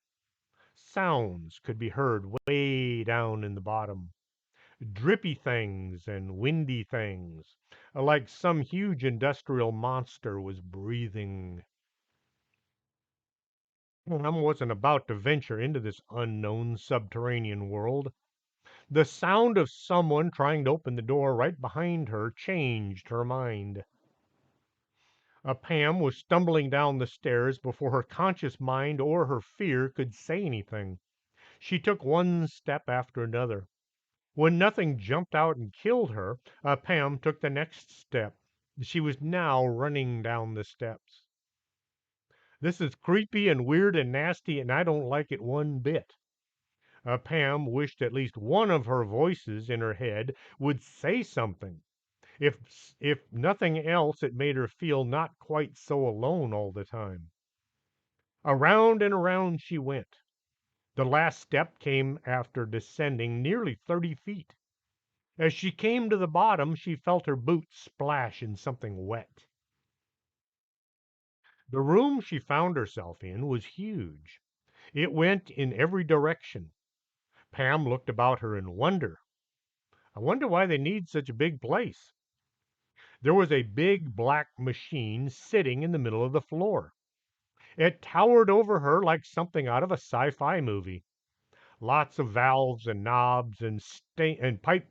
Sounds could be heard way down in the bottom. Drippy things and windy things, like some huge industrial monster was breathing. Pam wasn't about to venture into this unknown subterranean world. The sound of someone trying to open the door right behind her changed her mind. Pam was stumbling down the stairs before her conscious mind or her fear could say anything. She took one step after another. When nothing jumped out and killed her, Pam took the next step. She was now running down the steps. This is creepy and weird and nasty, and I don't like it one bit. Pam wished at least one of her voices in her head would say something. If if nothing else, it made her feel not quite so alone all the time. Around and around she went. The last step came after descending nearly 30 feet. As she came to the bottom, she felt her boots splash in something wet. The room she found herself in was huge. It went in every direction. Pam looked about her in wonder. I wonder why they need such a big place. There was a big black machine sitting in the middle of the floor. It towered over her like something out of a sci-fi movie. Lots of valves and knobs and pipe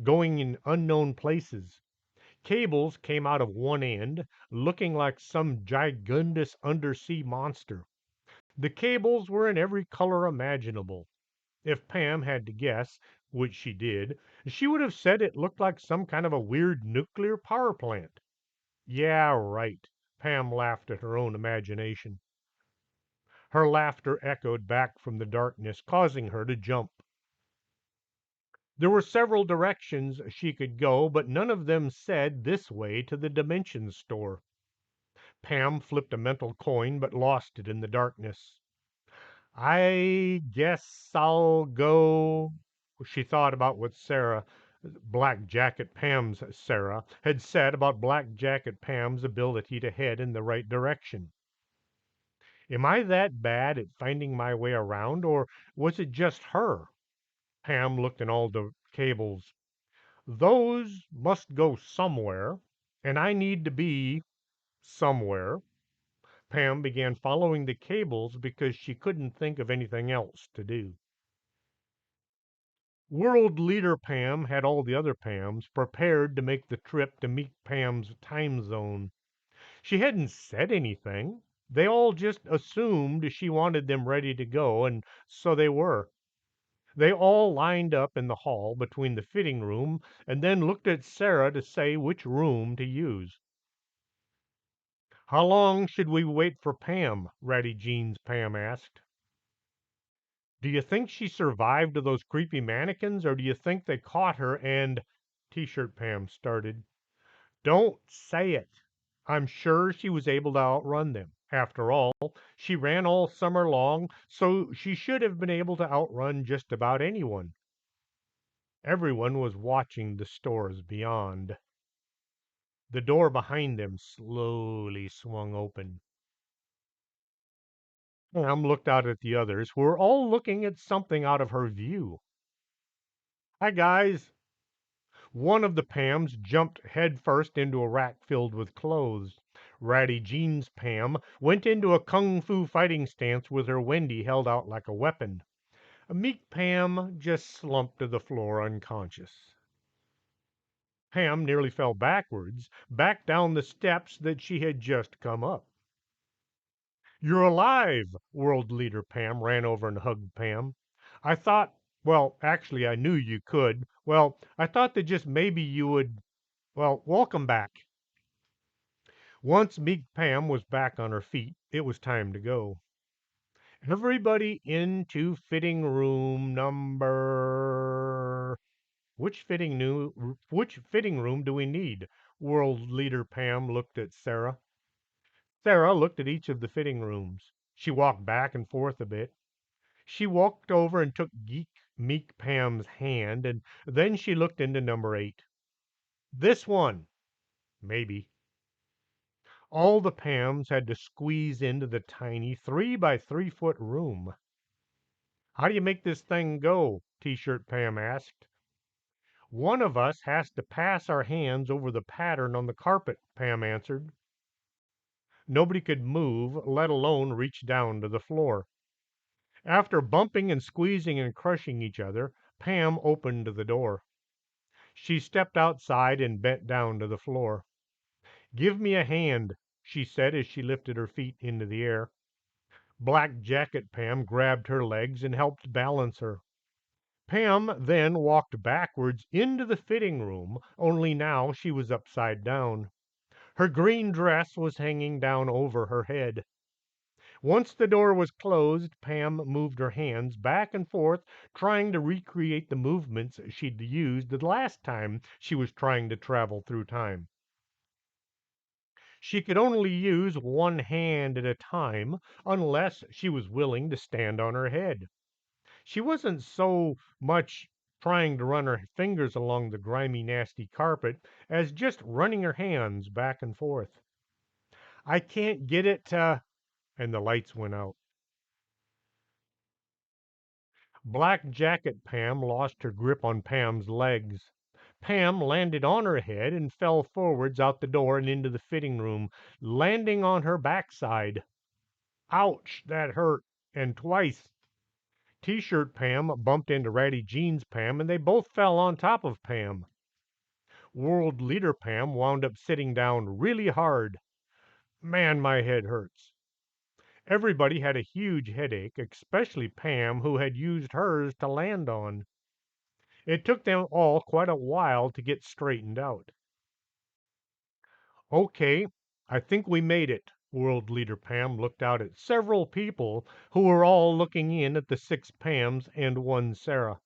going in unknown places. Cables came out of one end, looking like some gigantous undersea monster. The cables were in every color imaginable. If Pam had to guess, which she did, she would have said it looked like some kind of a weird nuclear power plant. Yeah, right. Pam laughed at her own imagination. Her laughter echoed back from the darkness, causing her to jump. There were several directions she could go, but none of them said this way to the Dimension Store. Pam flipped a mental coin, but lost it in the darkness. I guess I'll go. She thought about what Black Jacket Pam's Sarah, had said about Black Jacket Pam's ability to head in the right direction. Am I that bad at finding my way around, or was it just her? Pam looked in all the cables. Those must go somewhere, and I need to be somewhere. Pam began following the cables because she couldn't think of anything else to do. World Leader Pam had all the other Pams prepared to make the trip to meet Pam's time zone. She hadn't said anything. They all just assumed she wanted them ready to go, and so they were. They all lined up in the hall between the fitting room and then looked at Sarah to say which room to use. How long should we wait for Pam? Ratty Jeans Pam asked. Do you think she survived to those creepy mannequins, or do you think they caught her and T-shirt Pam started. Don't say it. I'm sure she was able to outrun them. After all, she ran all summer long, so she should have been able to outrun just about anyone. Everyone was watching the stores beyond. The door behind them slowly swung open. Pam looked out at the others, who were all looking at something out of her view. Hi, guys. One of the Pams jumped headfirst into a rack filled with clothes. Ratty Jean's Pam went into a kung fu fighting stance with her Wendy held out like a weapon. Meek Pam just slumped to the floor unconscious. Pam nearly fell backwards, back down the steps that she had just come up. "You're alive!" World Leader Pam ran over and hugged Pam. "I thought, well, actually, I knew you could. Well, I thought that just maybe you would, well, welcome back." Once meek Pam was back on her feet, it was time to go. "Everybody into fitting room number. Which fitting room do we need?" World Leader Pam looked at Sarah. Sarah looked at each of the fitting rooms. She walked back and forth a bit. She walked over and took Meek Pam's hand, and then she looked into number 8. "This one, maybe." All the Pams had to squeeze into the tiny 3 by 3 foot room. "How do you make this thing go?" T-shirt Pam asked. "One of us has to pass our hands over the pattern on the carpet," Pam answered. Nobody could move, let alone reach down to the floor. After bumping and squeezing and crushing each other, Pam opened the door. She stepped outside and bent down to the floor. "Give me a hand," she said as she lifted her feet into the air. Black Jacket Pam grabbed her legs and helped balance her. Pam then walked backwards into the fitting room, only now she was upside down. Her green dress was hanging down over her head. Once the door was closed, Pam moved her hands back and forth, trying to recreate the movements she'd used the last time she was trying to travel through time. She could only use one hand at a time unless she was willing to stand on her head. She wasn't so much trying to run her fingers along the grimy, nasty carpet as just running her hands back and forth. "I can't get it to," and the lights went out. Black Jacket Pam lost her grip on Pam's legs. Pam landed on her head and fell forwards out the door and into the fitting room, landing on her backside. Ouch, that hurt, and twice. T-shirt Pam bumped into Ratty Jeans Pam, and they both fell on top of Pam. World Leader Pam wound up sitting down really hard. "Man, my head hurts." Everybody had a huge headache, especially Pam, who had used hers to land on. It took them all quite a while to get straightened out. "Okay, I think we made it." World Leader Pam looked out at several people who were all looking in at the 6 Pams and one Sarah,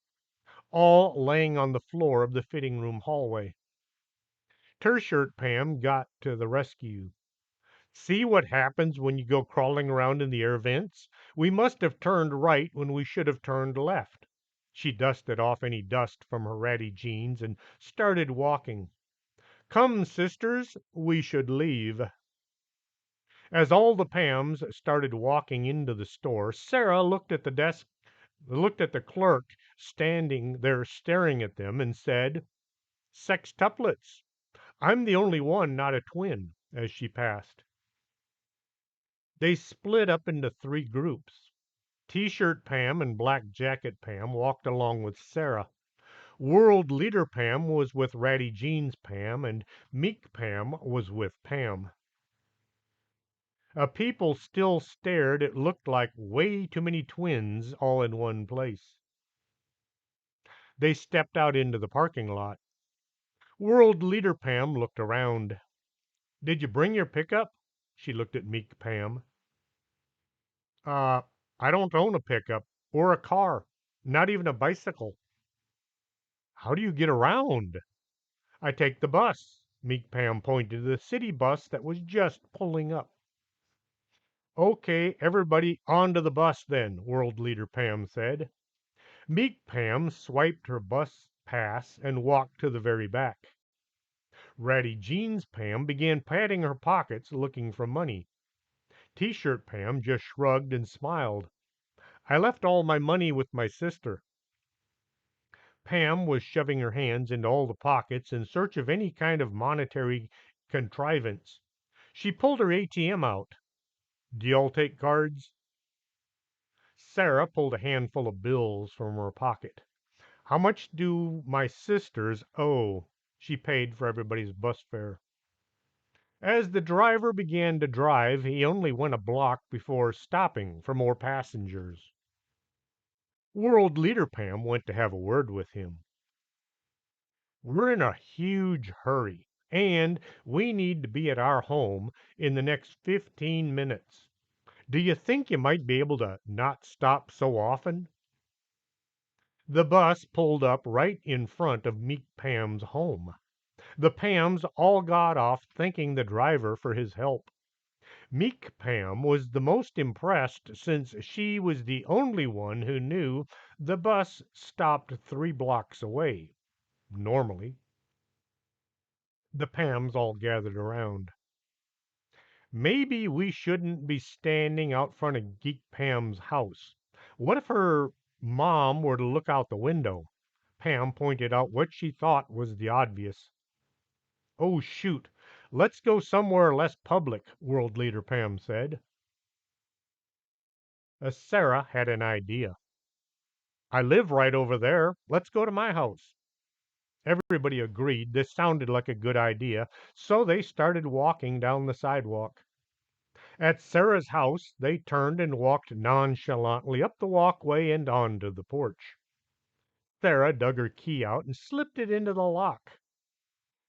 all laying on the floor of the fitting room hallway. Shirt Pam got to the rescue. "See what happens when you go crawling around in the air vents? We must have turned right when we should have turned left." She dusted off any dust from her ratty jeans and started walking. "Come, sisters, we should leave." As all the Pams started walking into the store, Sarah looked at the clerk standing there staring at them, and said, "Sextuplets. I'm the only one not a twin," as she passed. They split up into 3 groups. T-shirt Pam and Black Jacket Pam walked along with Sarah. World Leader Pam was with Ratty Jeans Pam, and Meek Pam was with Pam. People still stared. It looked like way too many twins all in one place. They stepped out into the parking lot. World Leader Pam looked around. "Did you bring your pickup?" She looked at Meek Pam. Uh, I don't own a pickup or a car, not even a bicycle." "How do you get around?" "I take the bus." Meek Pam pointed to the city bus that was just pulling up. "Okay, everybody onto the bus then," World Leader Pam said. Meek Pam swiped her bus pass and walked to the very back. Ratty Jeans Pam began patting her pockets looking for money. T-shirt Pam just shrugged and smiled. I left all my money with my sister. Pam was shoving her hands into all the pockets in search of any kind of monetary contrivance. She pulled her ATM out. Do y'all take cards? Sarah pulled a handful of bills from her pocket. How much do my sisters owe? She paid for everybody's bus fare. As the driver began to drive, he only went a block before stopping for more passengers. World Leader Pam went to have a word with him. We're in a huge hurry, and we need to be at our home in the next 15 minutes. Do you think you might be able to not stop so often? The bus pulled up right in front of Meek Pam's home. The Pams all got off thanking the driver for his help. Meek Pam was the most impressed since she was the only one who knew the bus stopped 3 blocks away, normally. The Pams all gathered around. Maybe we shouldn't be standing out front of Geek Pam's house. What if her mom were to look out the window? Pam pointed out what she thought was the obvious. Oh, shoot. Let's go somewhere less public, World Leader Pam said. Sarah had an idea. I live right over there. Let's go to my house. Everybody agreed this sounded like a good idea, so they started walking down the sidewalk. At Sarah's house, they turned and walked nonchalantly up the walkway and onto the porch. Sarah dug her key out and slipped it into the lock.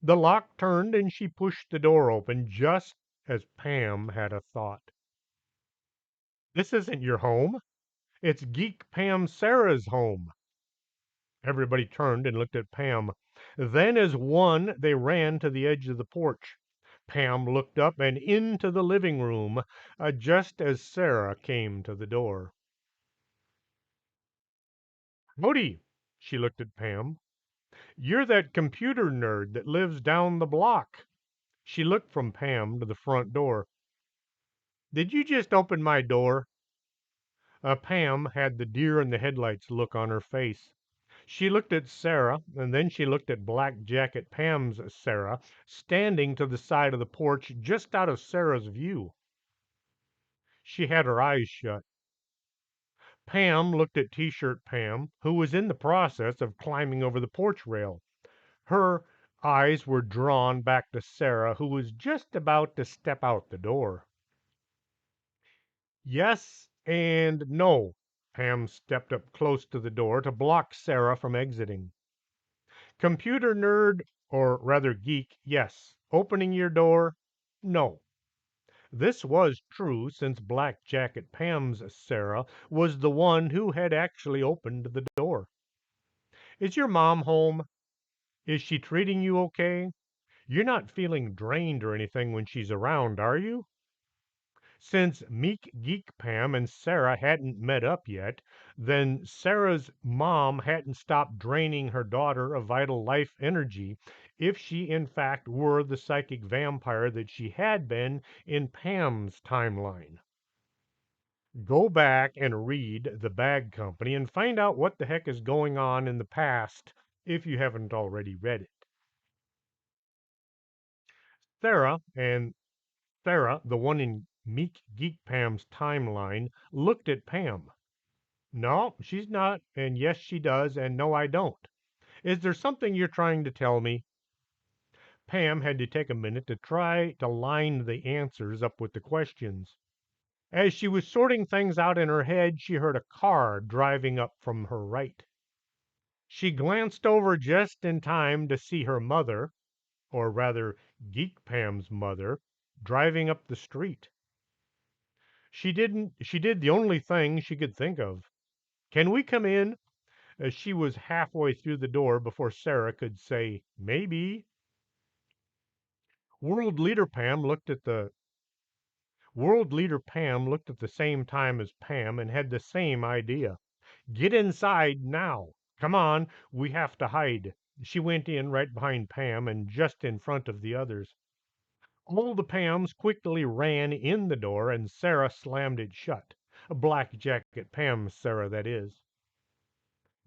The lock turned and she pushed the door open just as Pam had a thought. This isn't your home. It's Geek Pam Sarah's home. Everybody turned and looked at Pam. Then, as one, they ran to the edge of the porch. Pam looked up and into the living room just as Sarah came to the door. Howdy, she looked at Pam. You're that computer nerd that lives down the block. She looked from Pam to the front door. Did you just open my door? Pam had the deer in the headlights look on her face. She looked at Sarah, and then she looked at Black Jacket Pam's Sarah, standing to the side of the porch just out of Sarah's view. She had her eyes shut. Pam looked at T-shirt Pam, who was in the process of climbing over the porch rail. Her eyes were drawn back to Sarah, who was just about to step out the door. Yes and no. Pam stepped up close to the door to block Sarah from exiting. Computer nerd, or rather geek, yes. Opening your door, no. This was true since Black Jacket Pam's Sarah was the one who had actually opened the door. Is your mom home? Is she treating you okay? You're not feeling drained or anything when she's around, are you? Since Meek Geek Pam and Sarah hadn't met up yet, then Sarah's mom hadn't stopped draining her daughter of vital life energy if she in fact were the psychic vampire that she had been in Pam's timeline. Go back and read The Bag Company and find out what the heck is going on in the past if you haven't already read it. Sarah and Sarah, the one in Meek Geek Pam's timeline, looked at Pam. No, she's not, and yes, she does, and no, I don't. Is there something you're trying to tell me? Pam had to take a minute to try to line the answers up with the questions. As she was sorting things out in her head, she heard a car driving up from her right. She glanced over just in time to see her mother, or rather Geek Pam's mother, driving up the street. She did the only thing she could think of. Can we come in? She was halfway through the door before Sarah could say, maybe. World Leader Pam looked at the World Leader Pam looked at the same time as Pam and had the same idea. Get inside now. Come on, we have to hide. She went in right behind Pam and just in front of the others. All the Pams quickly ran in the door, and Sarah slammed it shut. Black Jacket Pam's Sarah, that is.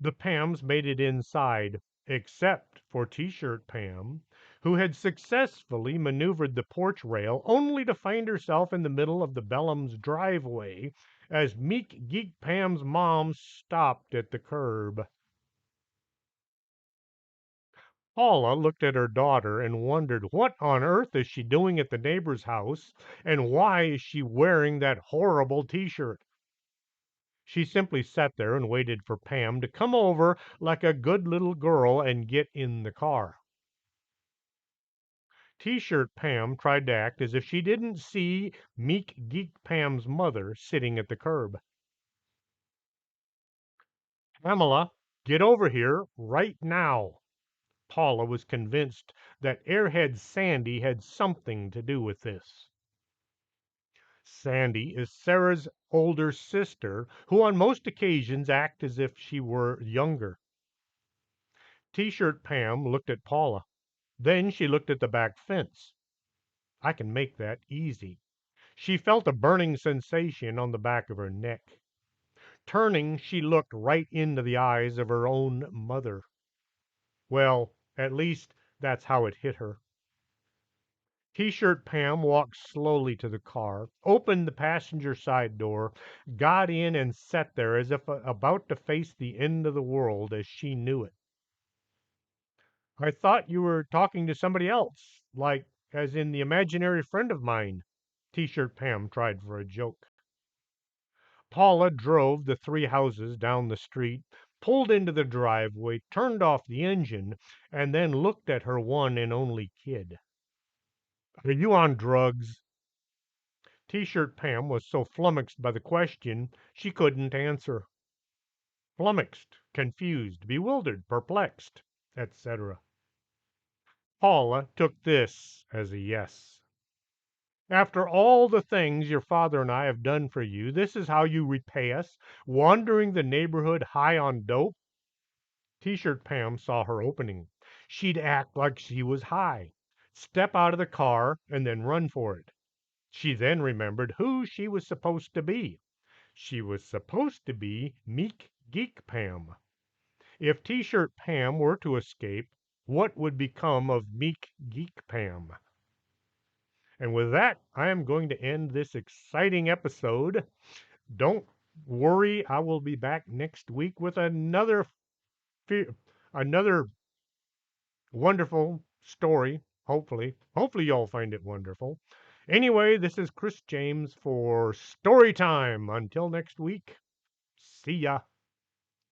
The Pams made it inside, except for T-shirt Pam, who had successfully maneuvered the porch rail only to find herself in the middle of the Bellums' driveway as Meek Geek Pam's mom stopped at the curb. Paula looked at her daughter and wondered what on earth is she doing at the neighbor's house and why is she wearing that horrible T-shirt? She simply sat there and waited for Pam to come over like a good little girl and get in the car. T-shirt Pam tried to act as if she didn't see Meek Geek Pam's mother sitting at the curb. Pamela, get over here right now. Paula was convinced that Airhead Sandy had something to do with this. Sandy is Sarah's older sister, who on most occasions acts as if she were younger. T-shirt Pam looked at Paula. Then she looked at the back fence. I can make that easy. She felt a burning sensation on the back of her neck. Turning, she looked right into the eyes of her own mother. Well, at least that's how it hit her. T-shirt Pam walked slowly to the car, opened the passenger side door, got in, and sat there as if about to face the end of the world as she knew it. I thought you were talking to somebody else, like as in the imaginary friend of mine. T-shirt Pam tried for a joke. Paula drove the three houses down the street, pulled into the driveway, turned off the engine, and then looked at her one and only kid. Are you on drugs? T-shirt Pam was so flummoxed by the question she couldn't answer. Flummoxed, confused, bewildered, perplexed, etc. Paula took this as a yes. After all the things your father and I have done for you, this is how you repay us, wandering the neighborhood high on dope? T-shirt Pam saw her opening. She'd act like she was high, step out of the car, and then run for it. She then remembered who she was supposed to be. She was supposed to be Meek Geek Pam. If T-shirt Pam were to escape, what would become of Meek Geek Pam? And with that, I am going to end this exciting episode. Don't worry, I will be back next week with another wonderful story, hopefully. Hopefully y'all find it wonderful. Anyway, this is Chris James for Story Time. Until next week, see ya.